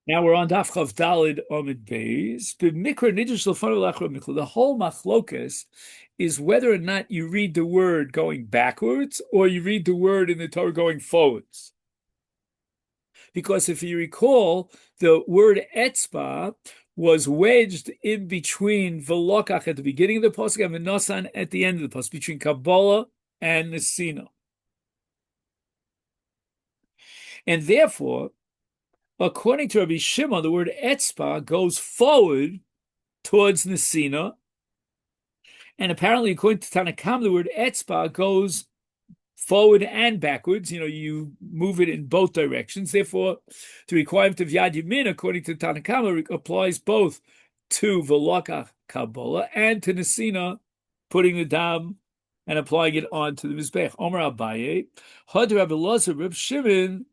Now we're on Daf Chav Dalid Omid Beis. B'mikra nidrush l'fanav l'achra mikra. The whole machlokas is whether or not you read the word going backwards or you read the word in the Torah going forwards. Because if you recall, the word etzba was wedged in between velokach at the beginning of the pasuk and v'nosan at the end of the pasuk, between Kabbalah and Nesina. And therefore, according to Rabbi Shimon, the word etzba goes forward towards Nesina, and apparently, according to Tanakam, the word etzba goes forward and backwards. You move it in both directions. Therefore, the requirement of Yad Yamin, according to Tanakama, applies both to Velokach Kabbalah and to Nesina, putting the dam and applying it onto the Mizbech. Omer Abaye, Had Rabbi Elazar Reb Shimon.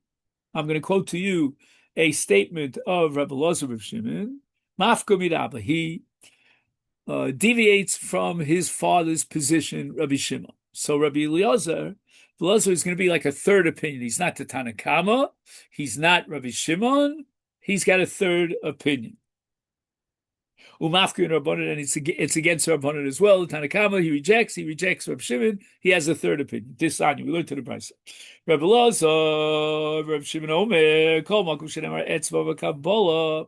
I'm going to quote to you a statement of Rabbi Elazar Reb Shimon. Mafka Midaba. He deviates from his father's position, Rabbi Shimon. So Rabbi Elazar is going to be like a third opinion. He's not the Tanakama. He's not Rabbi Shimon. He's got a third opinion. Umafka and Rabbanan, and it's against Rabbanan as well. The Tanakama, he rejects Rabbi Shimon. He has a third opinion. This Anya, we learned to the price. Rabbi Elazar, Rabbi Shimon Omer, Kol Makom Shenemar Etzva V'Kabbalah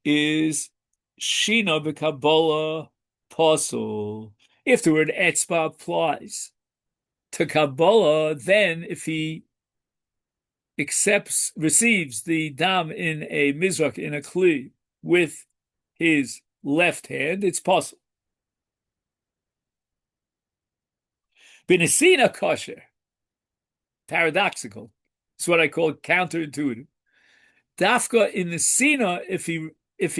is Shina V'Kabbalah Pasul. If the word etzba applies to Kabbalah, then if he receives the dam in a mizrach, in a kli, with his left hand, it's possible. B'nesina kosher, paradoxical. It's what I call counterintuitive. Dafka in the sina, if he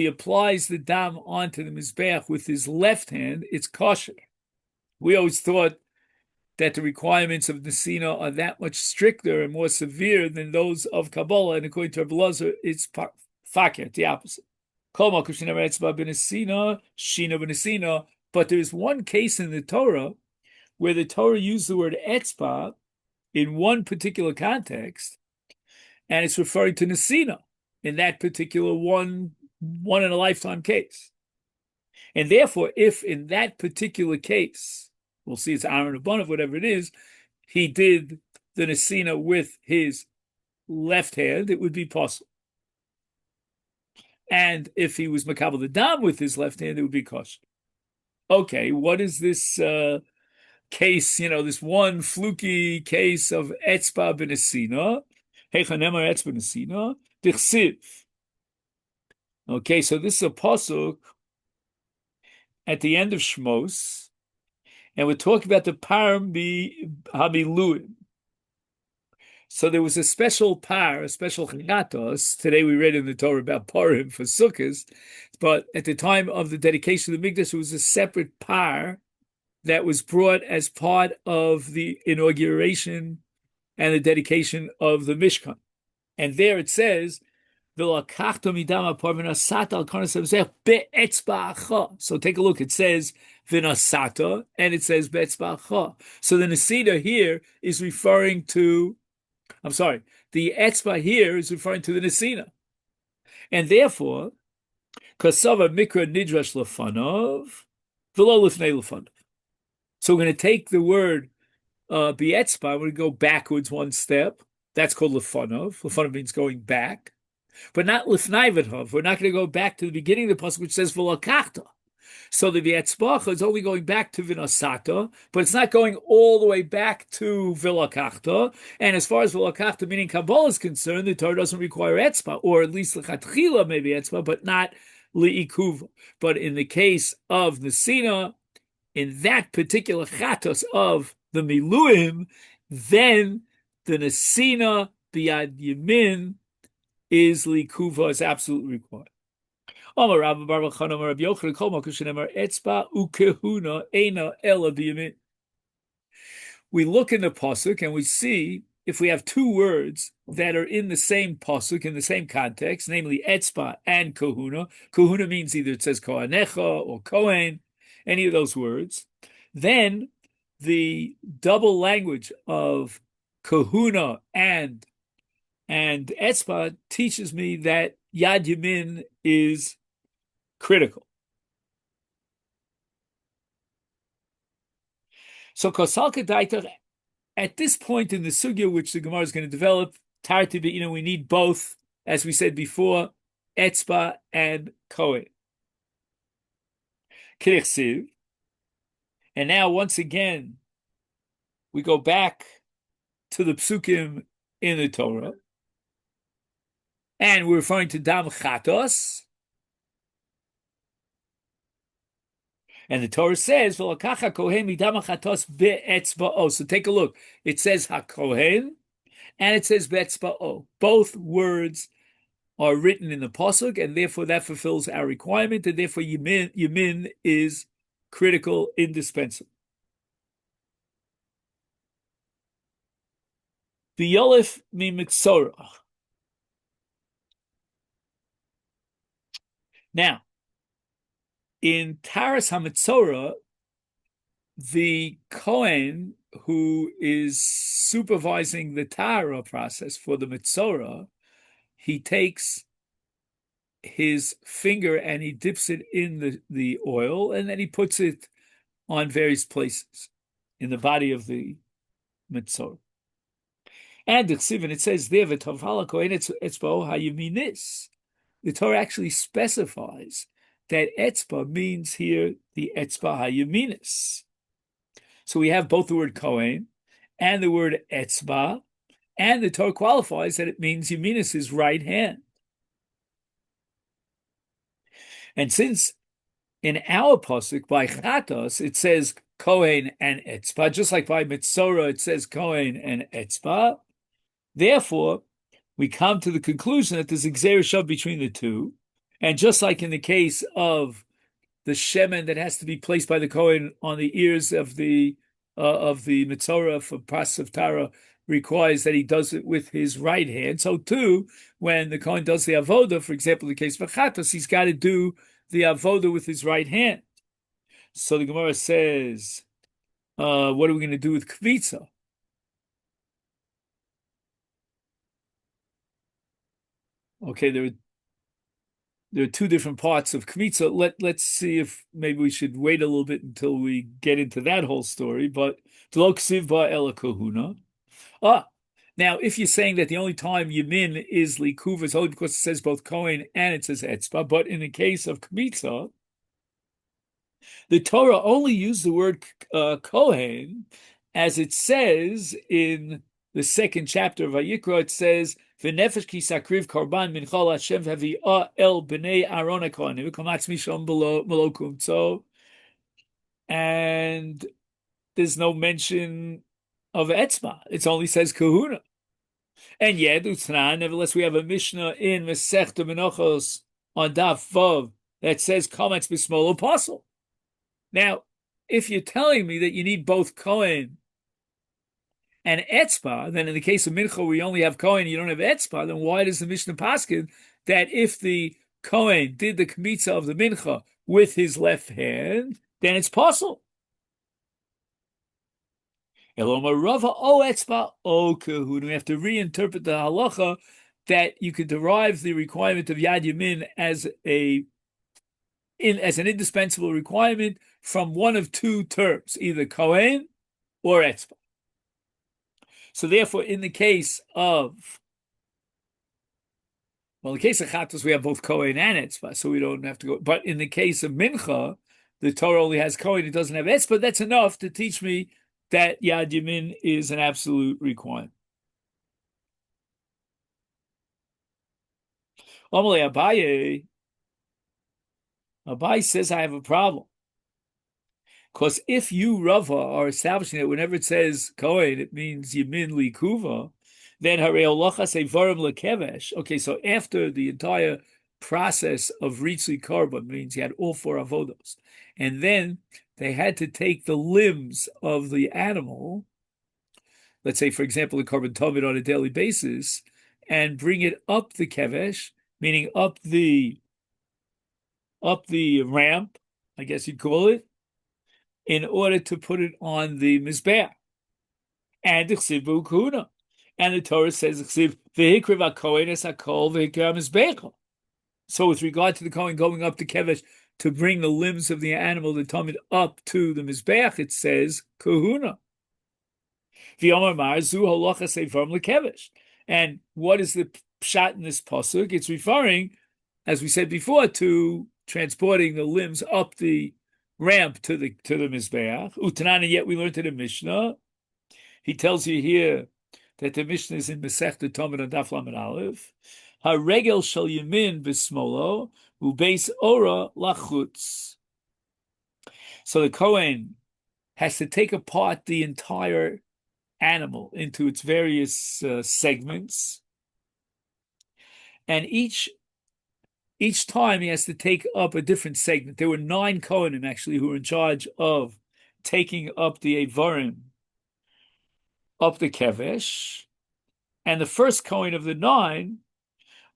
applies the dam onto the mizbeach with his left hand, it's kosher. We always thought that the requirements of Nesina are that much stricter and more severe than those of Kabbalah, and according to Rabbi Elazar, it's fakir, the opposite. But there's one case in the Torah where the Torah used the word etzba in one particular context, and it's referring to Nesina in that particular one in a lifetime case. And therefore, if in that particular case, we'll see it's Aaron Abanav, whatever it is, he did the Nesina with his left hand, it would be possible. And if he was Makabal the Dam with his left hand, it would be kosher. Okay, what is this case, this one fluky case of Etzba b'Nesina? Hechanemar Etzba b'Nesina, Dichsiv. Okay, so this is a pasuk at the end of Shmos, and we're talking about the Parim Hamiluim. So there was a special par, a special chatos. Today we read in the Torah about Parim for Sukkot, but at the time of the dedication of the Mikdash, it was a separate par that was brought as part of the inauguration and the dedication of the Mishkan. And there it says, so take a look. It says Vinasata and it says Betzbacha. So the Nesida here is referring to, the Etzba here is referring to the Nesina. And therefore, Kasava Mikra Nidrash Lefanov, V'lo Lifnei Lefanov. So we're going to take the word B'etzba, we're going to go backwards one step. That's called Lefanov. Lefanov means going back. But not Lifnei V'tov. We're not going to go back to the beginning of the pasuk, which says V'lakachta. So the V'etzbacha is only going back to Vinasata, but it's not going all the way back to V'lakachta. And as far as V'lakachta, meaning Kabbalah, is concerned, the Torah doesn't require etzba, or at least L'chatchila maybe etzba, but not Li'ikuva. But in the case of Nesina, in that particular chatos of the Miluim, then the Nesina B'yad Yamin is Likuva, is absolutely required. We look in the pasuk and we see if we have two words that are in the same pasuk, in the same context, namely etzba and kahuna. Kahuna means either it says kohanecha or kohen, any of those words. Then the double language of kahuna and And etzba teaches me that Yad Yamin is critical. So Kosalka Daita, at this point in the sugya, which the Gemara is going to develop, Tarti, we need both, as we said before, etzba and kohen. Kirichsiv. And now, once again, we go back to the psukim in the Torah, and we're referring to dam chatos. And the Torah says, "V'lakacha kohen midam chatos be'etzba'o." So take a look. It says hakohen, and it says be'etzba'o. Both words are written in the pasuk, and therefore that fulfills our requirement, and therefore yamin is critical, indispensable. The Yolif mitzorah. Now, in Taras HaMetzorah, the Kohen who is supervising the Tara process for the Metzorah, he takes his finger and he dips it in the oil, and then he puts it on various places in the body of the Metzorah. And it says there, Kohen etzbo hayaminis. The Torah actually specifies that etzba means here the etzba hayaminis. So we have both the word Kohen and the word etzba, and the Torah qualifies that it means yaminis is right hand. And since in our pasuk by Chatos it says Kohen and etzba, just like by Metzorah it says Kohen and etzba, therefore we come to the conclusion that there's a gzeira shav between the two, and just like in the case of the shemen that has to be placed by the Kohen on the ears of the Metzorah for Pas of Tara requires that he does it with his right hand. So too, when the Kohen does the avoda, for example, in the case of Chatos, he's got to do the avoda with his right hand. So the Gemara says, what are we going to do with kvitza? Okay, there are two different parts of kmitza. Let's see if maybe we should wait a little bit until we get into that whole story. But now, if you're saying that the only time yamin is likuva is only because it says both kohen and it says etzba, but in the case of kmitza, the Torah only used the word kohen, as it says in the second chapter of Vayikra. It says, "V'nefesh ki sakriv korban minchol Hashem v'vi'ah el b'nei Aaron hakohanim v'kamatz misham melokum." So, and there's no mention of etzma. It only says kahuna. And yet, nevertheless, we have a Mishnah in Masechta Menachos on Daf Vav that says kamatz b'smol apostle. Now, if you're telling me that you need both Kohen and etzba, then in the case of mincha we only have Kohen, you don't have etzba, then why does the Mishnah paskin that if the Kohen did the kmitza of the mincha with his left hand, then it's possible? Eloma Rava o etzba o kahun. We have to reinterpret the halacha that you could derive the requirement of Yad Yamin as an indispensable requirement from one of two terms, either Kohen or etzba. So therefore, in the case of Chatos, we have both Kohen and etzba, so we don't have to go. But in the case of Mincha, the Torah only has Kohen, it doesn't have etzba. That's enough to teach me that Yad Yamin is an absolute requirement. Abaye says, I have a problem. Because if you, Rava, are establishing that whenever it says Kohen, it means Yamin Likuva, then Harei Olacha say Varim Lekevesh. Okay, so after the entire process of Ritzli Karban means you had all four avodos, and then they had to take the limbs of the animal, let's say, for example, the Karban Tamid on a daily basis, and bring it up the Kevesh, meaning up the ramp, I guess you'd call it, in order to put it on the Mizbeach. And And the Torah says, "V'hikriv hakohen es hakol v'hikriv hamizbecha." So with regard to the Kohen going up to Kevesh to bring the limbs of the animal, the Talmud, up to the Mizbeach, it says, Kahuna. And what is the pshat in this pasuk? It's referring, as we said before, to transporting the limbs up the ramp to the Mizbeach. Utanana, yet we learned in the Mishnah. He tells you here that the Mishnah is in Masechta Talmud and Daf Lamed Aleph. Haregel shel yamin b'smolo ubeis ora lachutz. So the Kohen has to take apart the entire animal into its various segments, and each time he has to take up a different segment. There were 9 Kohanim actually who were in charge of taking up the Avarim up the Kevesh, and the first Kohen of the 9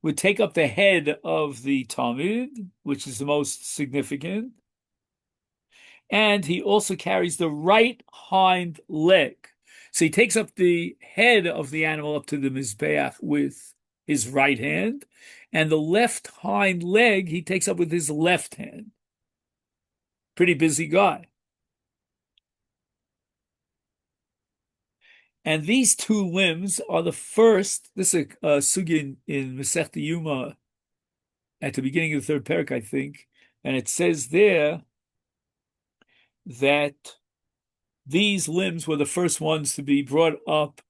would take up the head of the Talmud, which is the most significant, and he also carries the right hind leg. So he takes up the head of the animal up to the Mizbeach with his right hand, and the left hind leg he takes up with his left hand. Pretty busy guy. And these 2 limbs are the first. This is a sugya in Masechta Yuma at the beginning of the 3rd parak, I think, and it says there that these limbs were the first ones to be brought up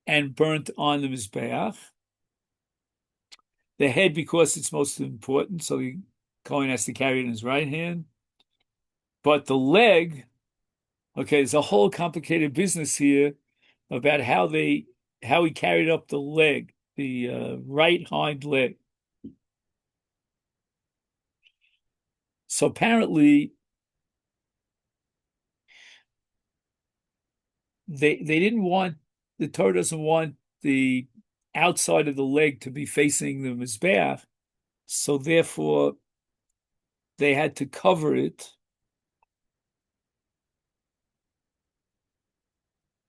and burnt on the Mizbeach. The head, because it's most important, so the Kohen has to carry it in his right hand. But the leg, okay, there's a whole complicated business here about how he carried up the leg, the right hind leg. So apparently they didn't want, the Torah doesn't want the outside of the leg to be facing the Mizbeach, so therefore they had to cover it.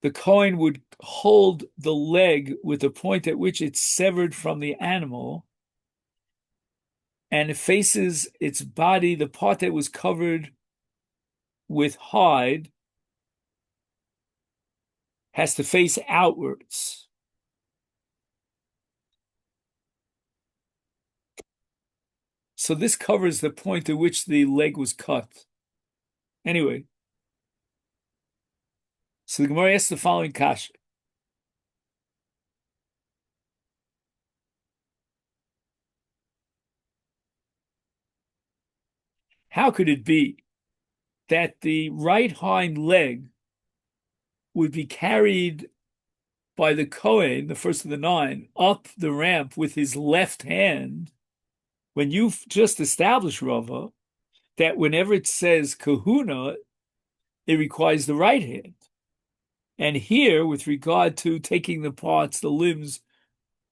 The Kohen would hold the leg with the point at which it's severed from the animal, and it faces its body, the part that was covered with hide has to face outwards. So this covers the point at which the leg was cut. Anyway, so the Gemara asks the following kasha. How could it be that the right hind leg would be carried by the Kohen, the first of the 9, up the ramp with his left hand, when you've just established, Rava, that whenever it says kahuna, it requires the right hand? And here, with regard to taking the parts, the limbs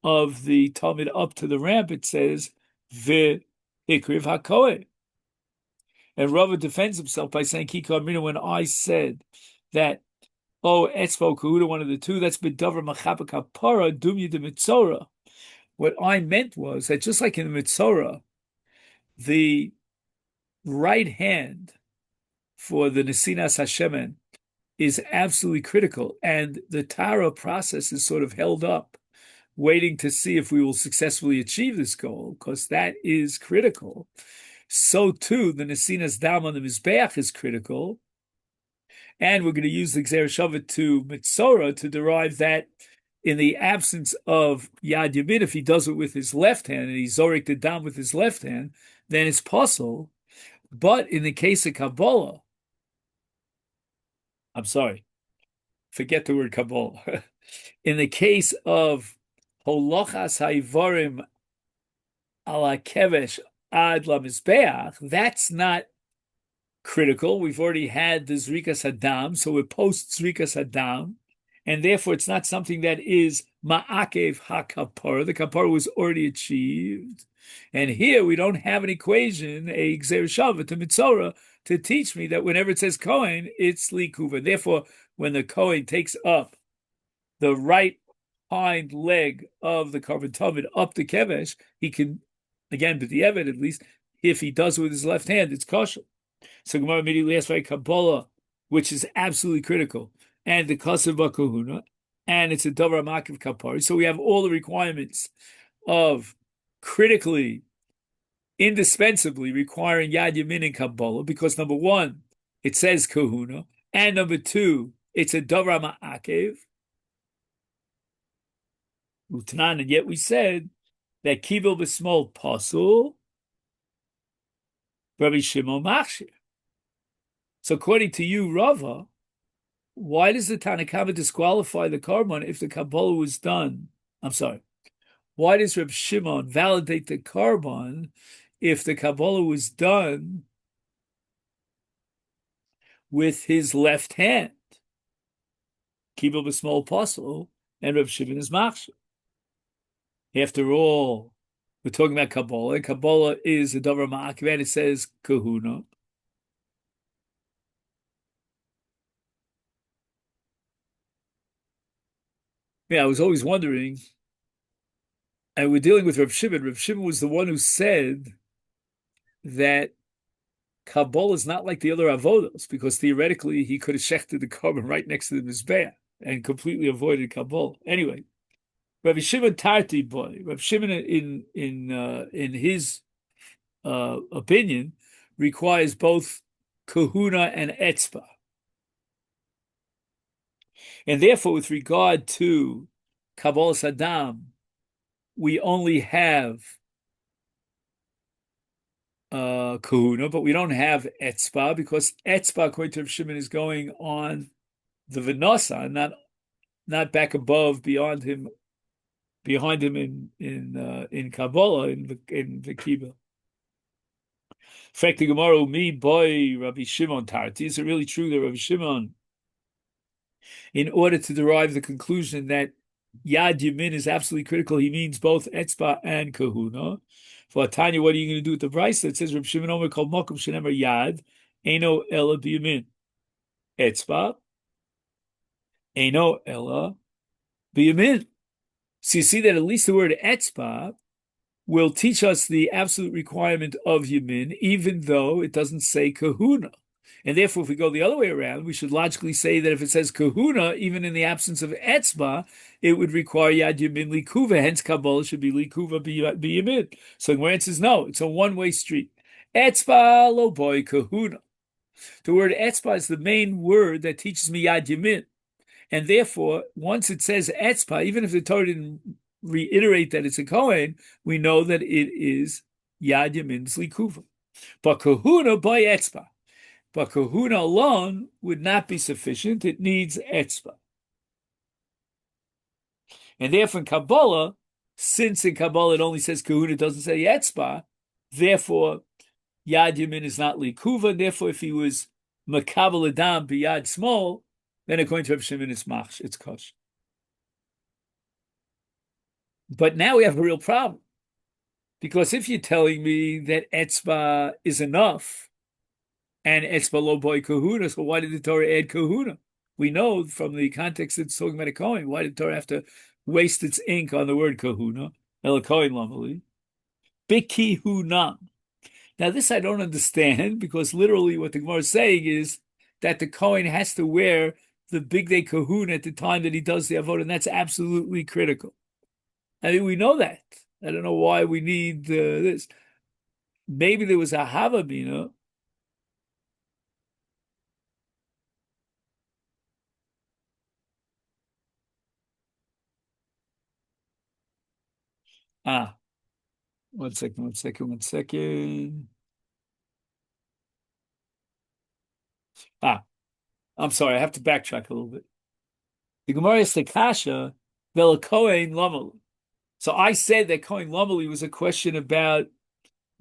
of the Talmud up to the ramp, it says v'hikriv hakohen. And Rava defends himself by saying, Kika Amina, when I said that, etzvo kahuda, one of the 2, that's bedavar machapa kapara dumya de mitzora. What I meant was that just like in the mitzora, the right hand for the nesinas hashemen is absolutely critical, and the Tara process is sort of held up, waiting to see if we will successfully achieve this goal, because that is critical. So too, the Nesinas Dam on the Mizbeach is critical, and we're going to use the Gzeir Shavat to Mitzora to derive that in the absence of Yad Yamin, if he does it with his left hand, and he Zorik the Dam with his left hand, then it's possible. But in the case of Kabbalah, I'm sorry, forget the word Kabbalah. In the case of Holochas Haivarim ala Kevesh ad la Mizbeach, that's not critical. We've already had the Zrikas Hadam, so we're post Zrikas Hadam, and therefore it's not something that is Ma'akev HaKapara. The Kapara was already achieved. And here we don't have an equation, a Gzeir Shavat to Mitzora, to teach me that whenever it says Kohen, it's Likuva. Therefore, when the Kohen takes up the right hind leg of the korban tamid up the kevesh, he can, again, but the evid at least, if he does it with his left hand, it's kosher. So Gemara immediately asks by Kabbalah, which is absolutely critical, and the kasev b'kahuna, and it's a davar makiv kapari. So we have all the requirements of critically, indispensably requiring Yad Yamin in Kabbalah, because number one, it says kahuna, and number two, it's a davar ma'akev. Utanan, and yet we said that kibel b'smol pasul, Rabbi Shimon machshir. So according to you, Rava, why does the Tanakama disqualify the korban if the Kabbalah was done? I'm sorry. Why does Reb Shimon validate the korban if the Kabbalah was done with his left hand? Kibel b'smol pasul, and Reb Shimon is machshir. After all, we're talking about Kabbalah, and Kabbalah is a davar ma'akev, and it says kahuna. Yeah, I was always wondering, and we're dealing with Reb Shimon. Reb Shimon was the one who said that Kabbalah is not like the other avodos, because theoretically he could have shechted the korban right next to the mizbeach and completely avoided Kabbalah. Anyway, Rabbi Shimon Tarti boy, Rabbi Shimon in his opinion requires both kahuna and etzba. And therefore, with regard to Kabbalah Saddam, we only have kahuna, but we don't have etzba, because etzba, according to Rav Shimon, is going on the v'nasa, not back above, behind him in Kabbalah, in the kibbutz. Fact, the Gemara, me boy Rabbi Shimon Tarti. Is it really true that Rabbi Shimon, in order to derive the conclusion that Yad Yamin is absolutely critical, he means both etzba and kahuna? For Tanya, what are you going to do with the brayso that says Rabbi Shimon Omer called Mokum Shenemer Yad Eino Ela B'Yamin, etzba Eino Ela B'Yamin? So you see that at least the word etzba will teach us the absolute requirement of Yamin, even though it doesn't say kahuna. And therefore, if we go the other way around, we should logically say that if it says kahuna, even in the absence of etzba, it would require Yad Yamin likuva. Hence, Kabbalah should be likuva b'yamin. So the answer is no. It's a one-way street. Etzba lo boy kahuna. The word etzba is the main word that teaches me Yad Yamin. And therefore, once it says etzba, even if the Torah didn't reiterate that it's a Kohen, we know that it is Yad Yamin's likuva. But kahuna by etzba. But kahuna alone would not be sufficient. It needs etzba. And therefore in Kabbalah, since in Kabbalah it only says kahuna, it doesn't say etzba, therefore Yad Yamin is not likuva, and therefore if he was makabel adam b'yad small, then according to Reb Shimon it's machsh, it's kosh. But now we have a real problem. Because if you're telling me that etzba is enough, and etzba lo boy kahuna, so why did the Torah add kahuna? We know from the context that it's talking about a Kohen. Why did the Torah have to waste its ink on the word kahuna? El Kohen lamali. Bikihunam. Now this I don't understand, because literally what the Gemara is saying is that the Kohen has to wear the big day kahuna at the time that he does the avodah, and that's absolutely critical. I mean, we know that. I don't know why we need this. Maybe there was a havamina. One second. I'm sorry, I have to backtrack a little bit. The Gemara is Tekasha, Vela Kohen Lamali. So I said that Kohen Lamali was a question about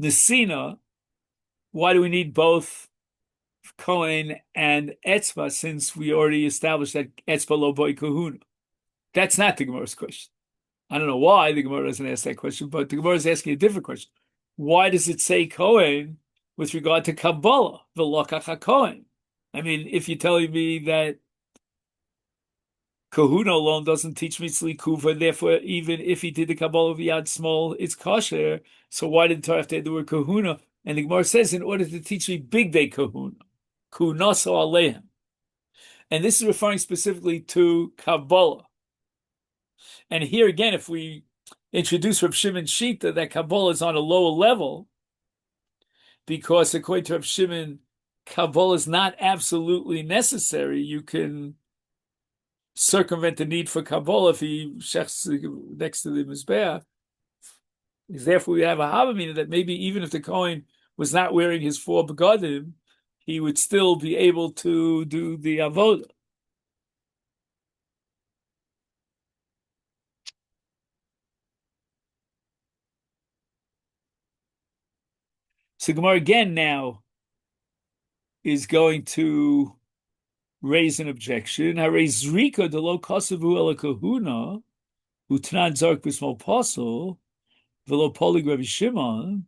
Nesina. Why do we need both Kohen and Etzba, since we already established that Etzba lo boy kahuna? That's not the Gemara's question. I don't know why the Gemara doesn't ask that question, but the Gemara is asking a different question. Why does it say Kohen with regard to Kabbalah, v'lokach HaKohen? I mean, if you're telling me that Kahuna alone doesn't teach mitzli kuva, and therefore, even if he did the Kabbalah of Yad small, it's kosher. So why didn't Torah have to add the word kahuna? And the Gemara says, in order to teach me big day kahuna, kunaso aleim. And this is referring specifically to Kabbalah. And here again, if we introduce Reb Shimon Shita, that Kabbalah is on a lower level, because according to Reb Shimon, Kabbalah is not absolutely necessary. You can circumvent the need for Kabbalah if he shechs next to the Mizbeach. Therefore, we have a Havamina that maybe even if the Kohen was not wearing his 4 begadim, he would still be able to do the Avodah. So Gemara again now is going to raise an objection. Hare zrika de lo kasavu ela kahuna utnan zark b'small pasul v'lo polig Rabbi Shimon.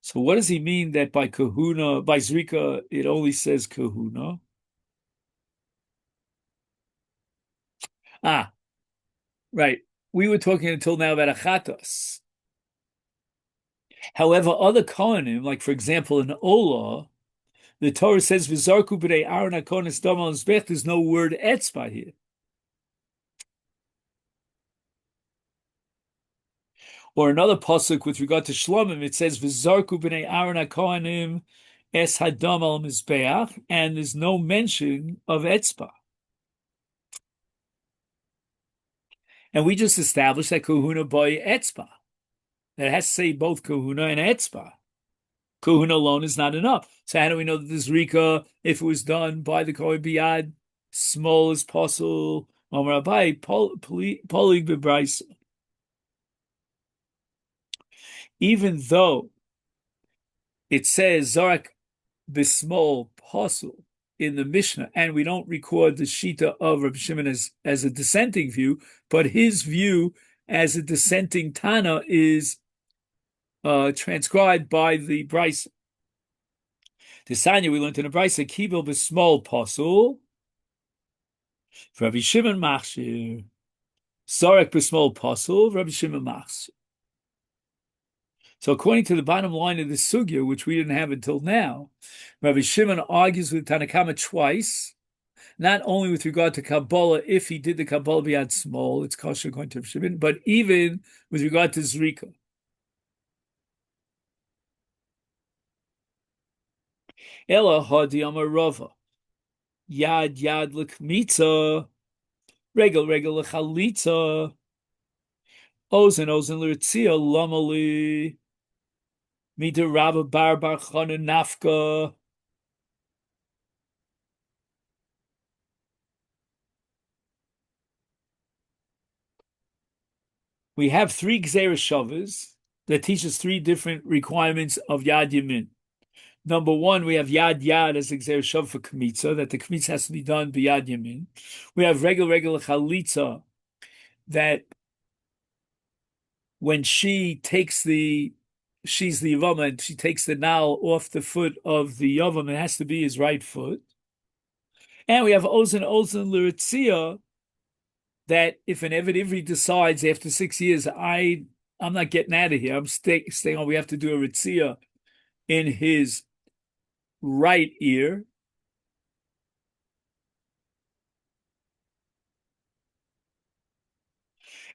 So what does he mean that by kahuna, by zrika, it only says kahuna? Right. We were talking until now about achatos. However, other kohanim, like for example in Olah, the Torah says v'zarku b'nei Aaron hakohanis dam al mizbech. There's no word etzba here. Or another pasuk with regard to Shlomim, it says v'zarku b'nei Aaron hakohanim es hadam al mizbeach, and there's no mention of etzba. And we just established that kahuna by etzba. That has to say both kahuna and etzba. Kahuna alone is not enough. So how do we know that this rika, if it was done by the kohen biyad, small as possible, polig bebraisa? Even though it says zarak bismol pasul in the Mishnah, and we don't record the shita of Rabbi Shimon as a dissenting view, but his view as a dissenting Tana is transcribed by the Brisa. The Sanya we learned in the Brisa, Kibel b'small pasul, Rabbi Shimon machshir, Zarek b'small pasul, Rabbi Shimon machshir. So according to the bottom line of the sugya, which we didn't have until now, Rabbi Shimon argues with Tanakama twice, not only with regard to Kabbalah, if he did the Kabbalah beyond small, it's kosher according to Rabbi Shimon, but even with regard to Zrika. Ela hadi amarava, yad l'kmitza, regel l'chalitza, ozen l'ritzia, lamali, Mita Rabba Bar Chana Nafka. We have 3 Gzeira Shavas that teach us 3 different requirements of Yad Yamin. Number 1, we have Yad as the Gzeira Shav for Kmitza, that the Kmitza has to be done by Yad Yamin. We have Regel Chalitza, that when she's the Yavam, and she takes the nail off the foot of the Yavam, it has to be his right foot. And we have Ozen L'Ritzia, that if an Eved Ivri decides after 6 years, I'm not getting out of here, I'm staying on, we have to do a Ritzia in his right ear.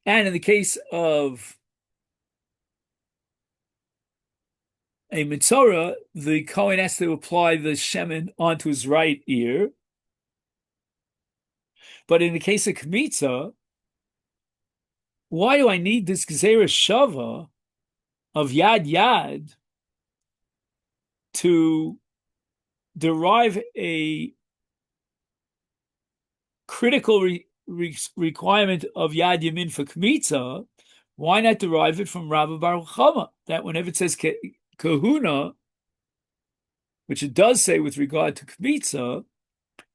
And in the case of a Mitzorah, the Kohen has to apply the Shemen onto his right ear. But in the case of Kmitza, why do I need this Gzeira Shava of Yad to derive a critical requirement of Yad Yamin for Kmitza? Why not derive it from Rabba Baruch Chama, that whenever it says Kahuna, which it does say with regard to Kmitza,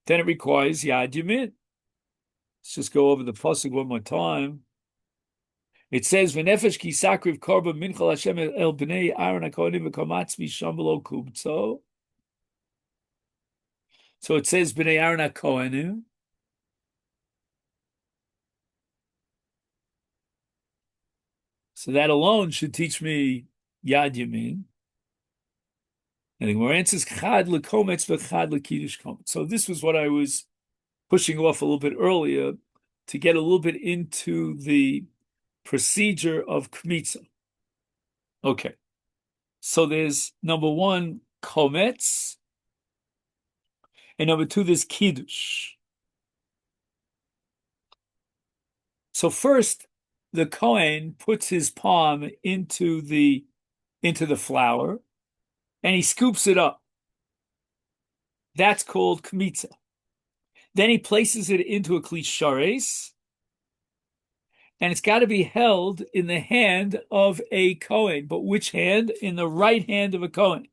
then it requires Yad Yamin. Let's just go over the pasuk one more time. It says, "V'nefesh ki sakriv korban minchal Hashem el bnei Aaron hakohanim v'kamatz misham v'lo kumtzo." So it says B'nai Aaron HaKohanim. So that alone should teach me Yad Yamin. And the Gemara answers Chad lekometz v'chad lekiddush kometz. So this was what I was pushing off a little bit earlier to get a little bit into the procedure of kmitza. Okay. So there's number one, kometz, and number two, there's kiddush. So first, the Kohen puts his palm into the flour, and he scoops it up. That's called kmitza. Then he places it into a kli shares, and it's got to be held in the hand of a Kohen. But which hand? In the right hand of a Kohen.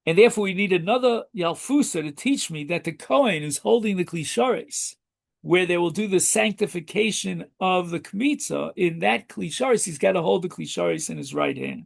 And therefore, we need another Yalfusa to teach me that the Kohen is holding the kli shares, where they will do the sanctification of the kmitza. In that kli shares, he's got to hold the kli shares in his right hand.